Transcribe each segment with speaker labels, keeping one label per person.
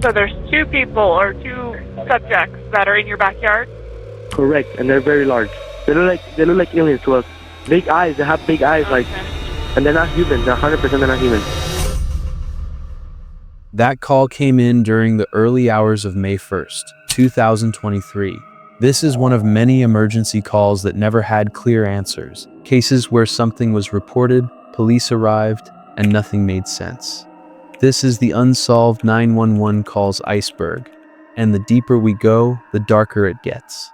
Speaker 1: So there's two people or two subjects that are in your backyard?
Speaker 2: Correct, and they're very large. They look like aliens to us. Big eyes. They have big eyes, like, and they're not human. They're 100% they're not human.
Speaker 3: That call came in during the early hours of May 1st, 2023. This is one of many emergency calls that never had clear answers. Cases where something was reported, police arrived, and nothing made sense. This is the Unsolved 911 Calls Iceberg, and the deeper we go, the darker it gets.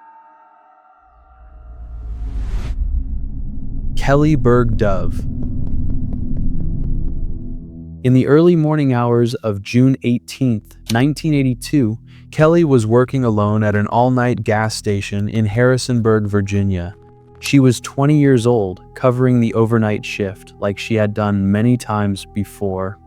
Speaker 3: Kelly Bergh Dove. In the early morning hours of June 18, 1982, Kelly was working alone at an all-night gas station in Harrisonburg, Virginia. She was 20 years old, covering the overnight shift like she had done many times before.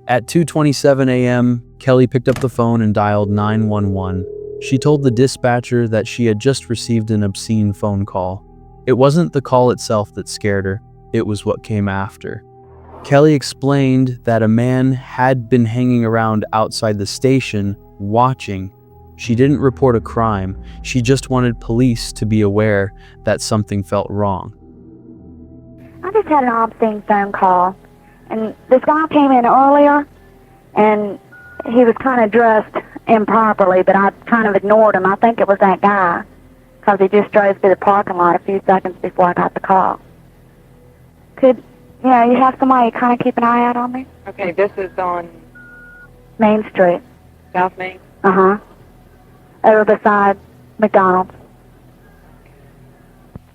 Speaker 3: At 2:27 a.m., Kelly picked up the phone and dialed 911. She told the dispatcher that she had just received an obscene phone call. It wasn't the call itself that scared her, it was what came after. Kelly explained that a man had been hanging around outside the station, watching. She didn't report a crime, she just wanted police to be aware that something felt wrong.
Speaker 4: I just had an obscene phone call, and this guy came in earlier, and he was kind of dressed improperly, but I kind of ignored him. I think it was that guy, because he just drove through the parking lot a few seconds before I got the call. Could, you have somebody kind of keep an eye out on me?
Speaker 1: Okay, this is on
Speaker 4: Main Street.
Speaker 1: South Main?
Speaker 4: Uh-huh. Over beside McDonald's.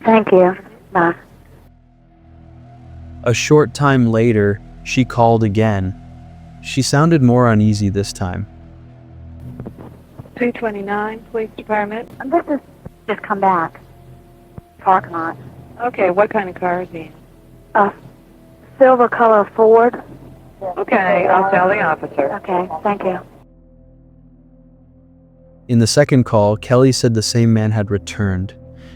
Speaker 4: Thank you. Bye.
Speaker 3: A short time later, she called again. She sounded more uneasy this time.
Speaker 1: 229, Police Department.
Speaker 4: This is just come back. Parking lot.
Speaker 1: Okay, what kind of car is he?
Speaker 4: A silver color Ford.
Speaker 1: Okay, I'll tell the officer.
Speaker 4: Okay, thank you.
Speaker 3: In the second call, Kelly said the same man had returned.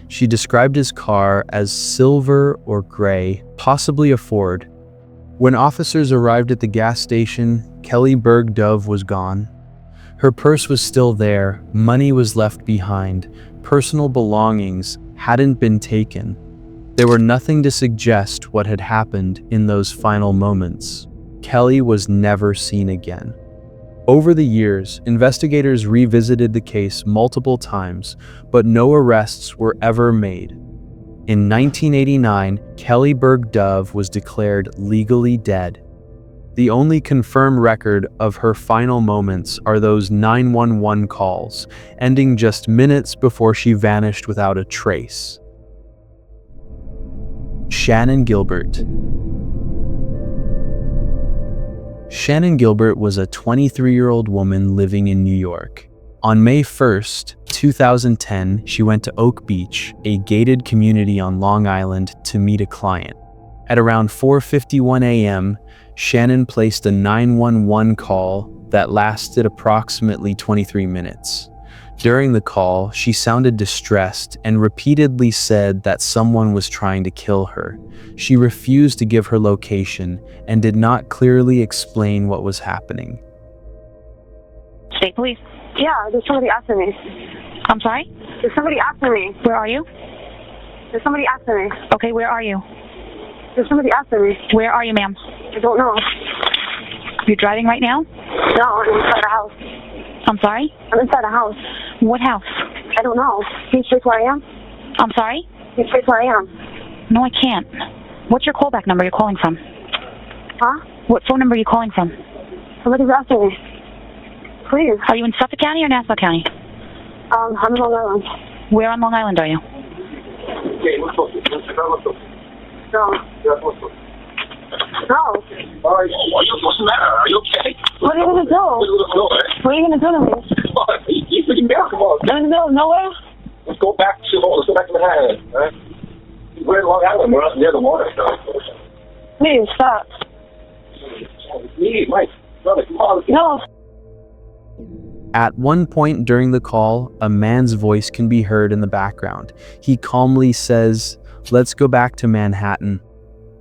Speaker 3: She described his car as silver or gray, possibly a Ford. When officers arrived at the gas station, Kelly Bergh Dove was gone. Her purse was still there, money was left behind, personal belongings hadn't been taken. There were nothing to suggest what had happened in those final moments. Kelly was never seen again. Over the years, investigators revisited the case multiple times, but no arrests were ever made. In 1989, Kelly Bergh Dove was declared legally dead. The only confirmed record of her final moments are those 911 calls, ending just minutes before she vanished without a trace. Shannan Gilbert. Shannan Gilbert was a 23-year-old woman living in New York. On May 1st, 2010, she went to Oak Beach, a gated community on Long Island, to meet a client. At around 4:51 a.m., Shannan placed a 911 call that lasted approximately 23 minutes. During the call, she sounded distressed and repeatedly said that someone was trying to kill her. She refused to give her location and did not clearly explain what was happening.
Speaker 5: State Police.
Speaker 4: Yeah, there's somebody after me.
Speaker 5: I'm sorry?
Speaker 4: There's somebody after me.
Speaker 5: Where are you?
Speaker 4: There's somebody after me.
Speaker 5: Okay, where are you?
Speaker 4: There's somebody after me.
Speaker 5: Where are you, ma'am?
Speaker 4: I don't know.
Speaker 5: You're driving right now?
Speaker 4: No, I'm inside a house.
Speaker 5: I'm sorry?
Speaker 4: I'm inside a house.
Speaker 5: What house?
Speaker 4: I don't know. Can you trace where I am?
Speaker 5: I'm sorry?
Speaker 4: Can you trace where I am?
Speaker 5: No, I can't. What's your callback number you're calling from?
Speaker 4: Huh?
Speaker 5: What phone number are you calling from?
Speaker 4: Somebody's after me. Please.
Speaker 5: Are you in Suffolk County or Nassau County?
Speaker 4: I'm in Long Island.
Speaker 5: Where on Long Island are you?
Speaker 4: No. No.
Speaker 6: What's the matter? Are you okay?
Speaker 4: What are you going to do? What are you going to do to me?
Speaker 6: You freaking down, come on.
Speaker 4: I'm in the middle of nowhere?
Speaker 6: Let's go back to Manhattan, all right? We're in Long Island, we're up near the water.
Speaker 4: Please, stop.
Speaker 6: Mike, brother, come on.
Speaker 4: No.
Speaker 3: At one point during the call, a man's voice can be heard in the background. He calmly says, "Let's go back to Manhattan."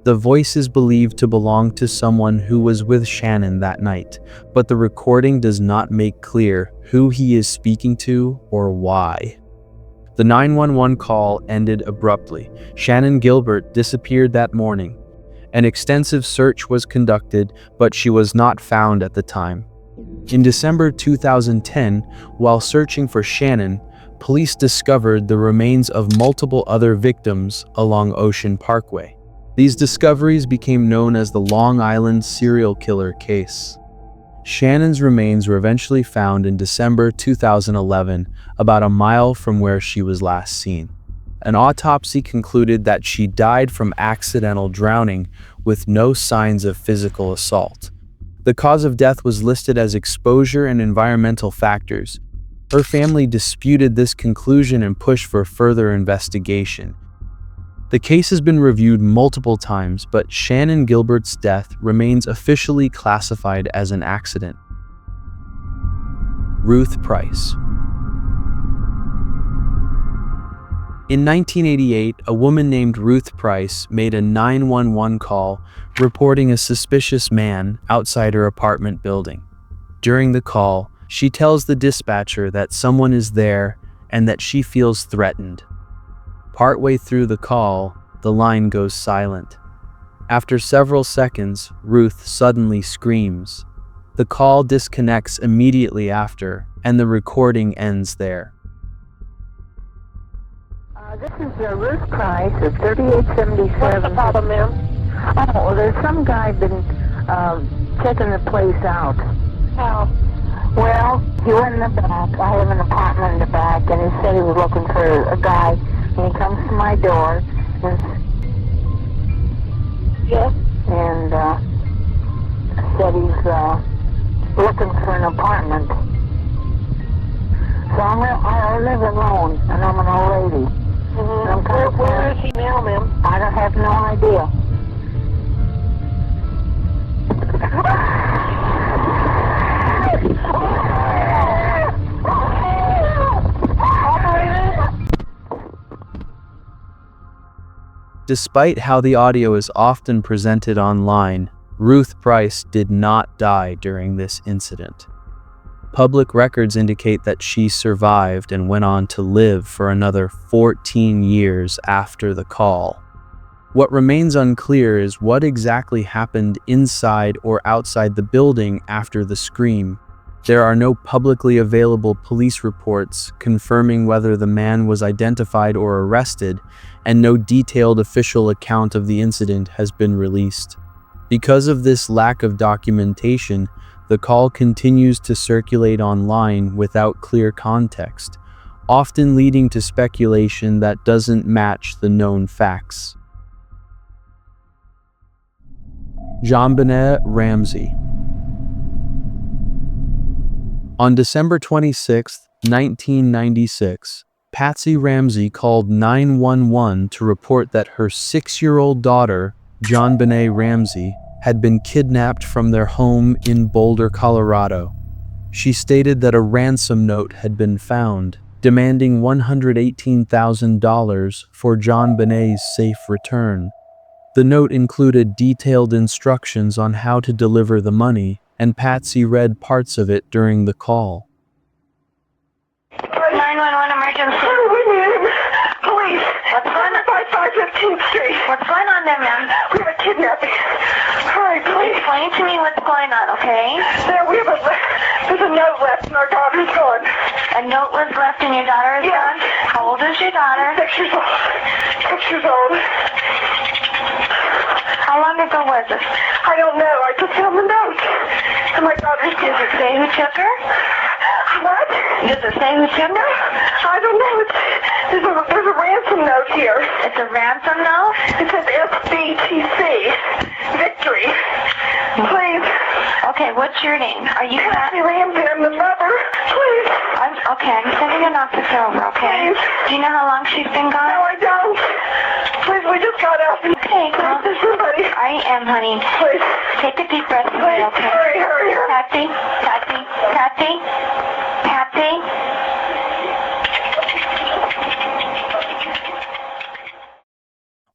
Speaker 3: The voice is believed to belong to someone who was with Shannan that night, but the recording does not make clear who he is speaking to or why. The 911 call ended abruptly. Shannan Gilbert disappeared that morning. An extensive search was conducted, but she was not found at the time. In December 2010, while searching for Shannan, police discovered the remains of multiple other victims along Ocean Parkway. These discoveries became known as the Long Island serial killer case. Shannan's remains were eventually found in December 2011, about a mile from where she was last seen. An autopsy concluded that she died from accidental drowning with no signs of physical assault. The cause of death was listed as exposure and environmental factors. Her family disputed this conclusion and pushed for further investigation. The case has been reviewed multiple times, but Shannan Gilbert's death remains officially classified as an accident. Ruth Price. In 1988, a woman named Ruth Price made a 911 call reporting a suspicious man outside her apartment building. During the call, she tells the dispatcher that someone is there and that she feels threatened. Partway through the call, the line goes silent. After several seconds, Ruth suddenly screams. The call disconnects immediately after, and the recording ends there.
Speaker 7: This is Ruth Price of 3877.
Speaker 1: What's the problem, ma'am?
Speaker 7: Oh, well, there's some guy been checking the place out.
Speaker 1: How?
Speaker 7: Well, he went in the back. I have an apartment in the back, and he said he was looking for a guy. And he comes to my door, and
Speaker 1: Yes.
Speaker 7: Said he's looking for an apartment. So I live alone, and I'm an old lady. And I'm kind of
Speaker 1: Where is he now, ma'am?
Speaker 7: I don't have no idea.
Speaker 3: Despite how the audio is often presented online, Ruth Price did not die during this incident. Public records indicate that she survived and went on to live for another 14 years after the call. What remains unclear is what exactly happened inside or outside the building after the scream. There are no publicly available police reports confirming whether the man was identified or arrested, and no detailed official account of the incident has been released. Because of this lack of documentation, the call continues to circulate online without clear context, often leading to speculation that doesn't match the known facts. Jonbenet Ramsey. On December 26, 1996, Patsy Ramsey called 911 to report that her 6-year-old daughter, Jonbenet Ramsey, had been kidnapped from their home in Boulder, Colorado. She stated that a ransom note had been found, demanding $118,000 for Jonbenet's safe return. The note included detailed instructions on how to deliver the money, and Patsy read parts of it during the call.
Speaker 1: 911 emergency.
Speaker 7: Police.
Speaker 1: What's going on?
Speaker 7: 515th Street.
Speaker 1: What's going on there, ma'am?
Speaker 7: We have a kidnapping. Hurry, please.
Speaker 1: Explain to me what's going on, okay?
Speaker 7: There's a note left and our daughter's gone.
Speaker 1: A note was left and your daughter is gone? How old is your daughter?
Speaker 7: 6 years old. 6 years old.
Speaker 1: How long ago was this?
Speaker 7: I don't know. I just found the note. And my daughter's
Speaker 1: Does it say who took her?
Speaker 7: What?
Speaker 1: Does it say who took her?
Speaker 7: I don't know. There's a ransom note here.
Speaker 1: It's a ransom note?
Speaker 7: It says SBTC. Victory. Please.
Speaker 1: Okay, what's your name? Are you
Speaker 7: Patsy Ramsey. I'm the mother. Please.
Speaker 1: I'm sending an officer over, okay?
Speaker 7: Please.
Speaker 1: Do you know how long she's been gone?
Speaker 7: No, I don't. Please, we just got out.
Speaker 1: Okay, well,
Speaker 7: There's somebody.
Speaker 1: I am, honey.
Speaker 7: Please.
Speaker 1: Take a deep breath,
Speaker 7: Please.
Speaker 1: okay?
Speaker 7: Hurry.
Speaker 1: Patsy.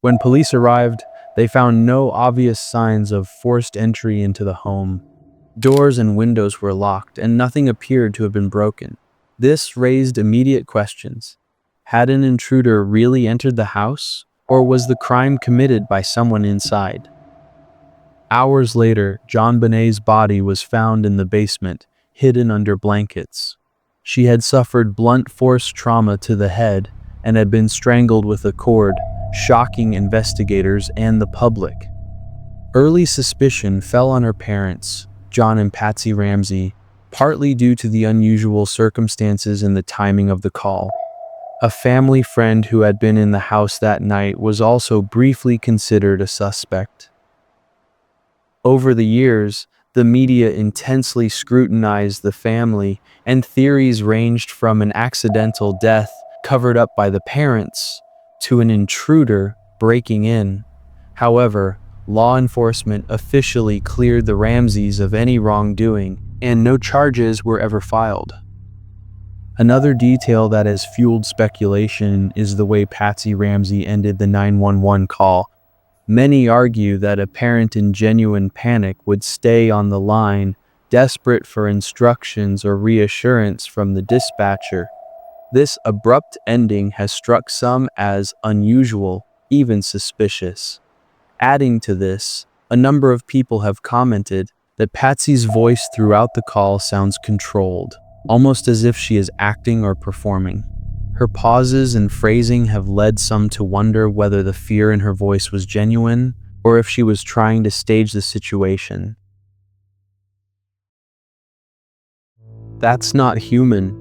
Speaker 3: When police arrived, They found no obvious signs of forced entry into the home. Doors and windows were locked, and nothing appeared to have been broken. This raised immediate questions. Had an intruder really entered the house, or was the crime committed by someone inside? Hours later, Jonbenet's body was found in the basement, hidden under blankets. She had suffered blunt force trauma to the head and had been strangled with a cord, shocking investigators and the public. Early suspicion fell on her parents, John and Patsy Ramsey, partly due to the unusual circumstances and the timing of the call. A family friend who had been in the house that night was also briefly considered a suspect. Over the years, the media intensely scrutinized the family, and theories ranged from an accidental death covered up by the parents to an intruder breaking in. However, law enforcement officially cleared the Ramseys of any wrongdoing, and no charges were ever filed. Another detail that has fueled speculation is the way Patsy Ramsey ended the 911 call. Many argue that a parent in genuine panic would stay on the line, desperate for instructions or reassurance from the dispatcher. This abrupt ending has struck some as unusual, even suspicious. Adding to this, a number of people have commented that Patsy's voice throughout the call sounds controlled, almost as if she is acting or performing. Her pauses and phrasing have led some to wonder whether the fear in her voice was genuine or if she was trying to stage the situation. That's not human.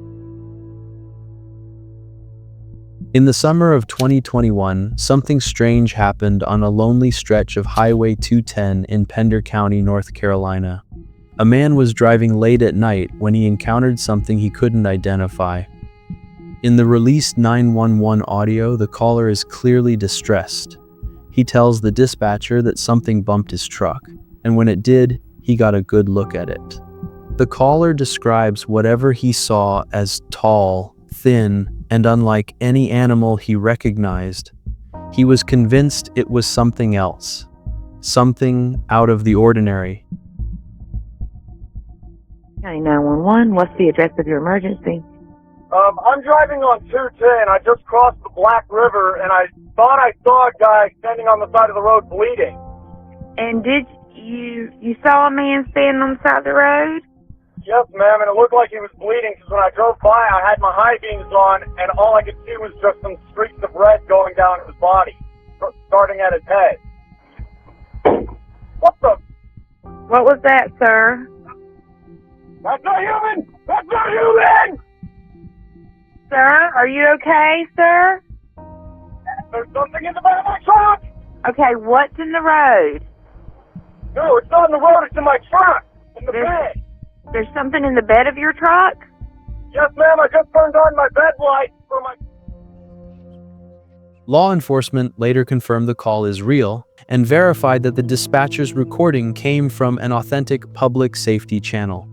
Speaker 3: In the summer of 2021, something strange happened on a lonely stretch of Highway 210 in Pender County, North Carolina. A man was driving late at night when he encountered something he couldn't identify. In the released 911 audio, the caller is clearly distressed. He tells the dispatcher that something bumped his truck, and when it did, he got a good look at it. The caller describes whatever he saw as tall, thin, and unlike any animal he recognized. He was convinced it was something else, something out of the ordinary.
Speaker 8: County 911, what's the address of your emergency?
Speaker 6: I'm driving on 210. I just crossed the Black River, and I thought I saw a guy standing on the side of the road bleeding.
Speaker 8: And did you saw a man standing on the side of the road?
Speaker 6: Yes, ma'am, and it looked like he was bleeding because when I drove by, I had my high beams on, and all I could see was just some streaks of red going down his body, starting at his head. What the?
Speaker 8: What was that, sir?
Speaker 6: That's not human! That's not human!
Speaker 8: Sir, are you okay, sir?
Speaker 6: There's something in the bed of my truck!
Speaker 8: Okay, what's in the road?
Speaker 6: No, it's not in the road, it's in my truck! In the bed!
Speaker 8: There's something in the bed of your truck?
Speaker 6: Yes, ma'am, I just turned on my bed light for my...
Speaker 3: Law enforcement later confirmed the call is real and verified that the dispatcher's recording came from an authentic public safety channel.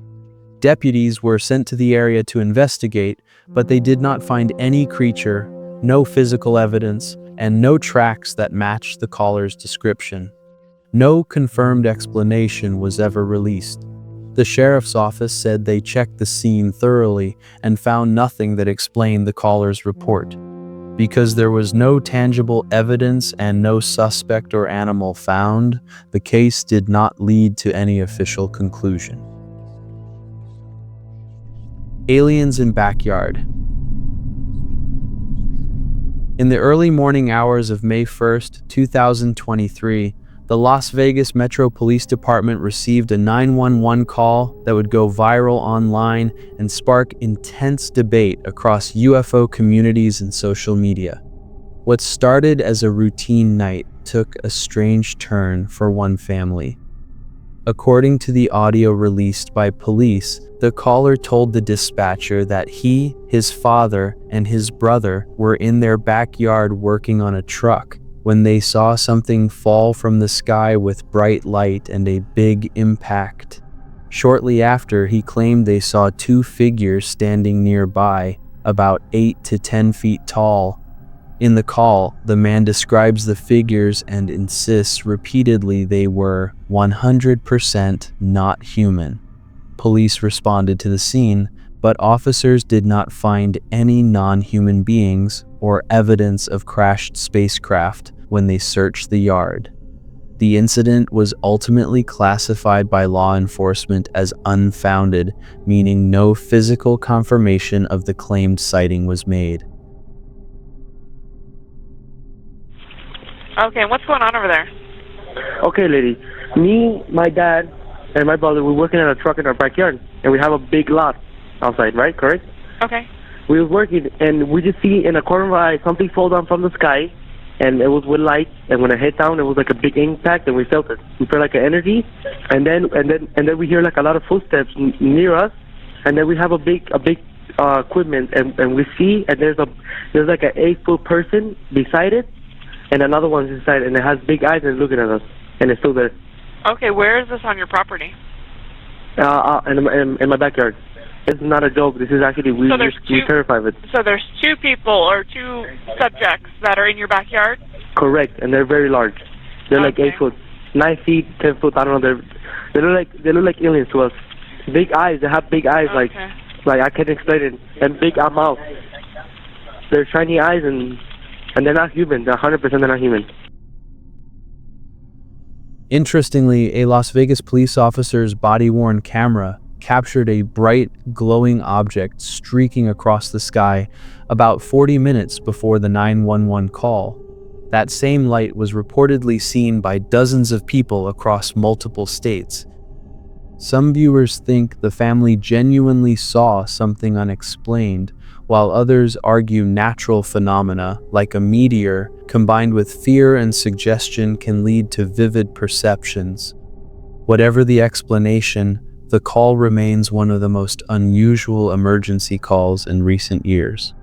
Speaker 3: Deputies were sent to the area to investigate, but they did not find any creature, no physical evidence, and no tracks that matched the caller's description. No confirmed explanation was ever released. The sheriff's office said they checked the scene thoroughly and found nothing that explained the caller's report. Because there was no tangible evidence and no suspect or animal found, the case did not lead to any official conclusion. Aliens in backyard. In the early morning hours of May 1st, 2023, the Las Vegas Metro Police Department received a 911 call that would go viral online and spark intense debate across UFO communities and social media. What started as a routine night took a strange turn for one family. According to the audio released by police, the caller told the dispatcher that he, his father, and his brother were in their backyard working on a truck when they saw something fall from the sky with bright light and a big impact. Shortly after, he claimed they saw two figures standing nearby, about 8 to 10 feet tall. In the call, the man describes the figures and insists repeatedly they were 100% not human. Police responded to the scene, but officers did not find any non-human beings or evidence of crashed spacecraft when they searched the yard. The incident was ultimately classified by law enforcement as unfounded, meaning no physical confirmation of the claimed sighting was made.
Speaker 1: Okay, what's going on over there?
Speaker 2: Okay, lady. Me, my dad, and my brother, we're working on a truck in our backyard, and we have a big lot outside, right? Correct?
Speaker 1: Okay.
Speaker 2: We were working, and we just see in a corner of our eye something fall down from the sky, and it was with light. And when it hit down, it was like a big impact, and we felt it. We felt like an energy, and then we hear like a lot of footsteps near us, and then we have a big equipment, and we see, and there's like an 8-foot person beside it, and another one's inside, and it has big eyes and it's looking at us, and it's still there.
Speaker 1: Okay, where is this on your property?
Speaker 2: In my backyard. It's not a joke. This is actually we're terrified of it.
Speaker 1: So there's 2 people or 2 subjects that are in your backyard?
Speaker 2: Correct, and they're very large. They're like 8 foot, 9 feet, 10 foot. I don't know. They look like aliens to us. Big eyes. They have big eyes, like I can't explain it, and big mouth. They're shiny eyes, and they're not human. They're 100% they're not human.
Speaker 3: Interestingly, a Las Vegas police officer's body-worn camera captured a bright, glowing object streaking across the sky about 40 minutes before the 911 call. That same light was reportedly seen by dozens of people across multiple states. Some viewers think the family genuinely saw something unexplained, while others argue natural phenomena, like a meteor, combined with fear and suggestion can lead to vivid perceptions. Whatever the explanation, the call remains one of the most unusual emergency calls in recent years.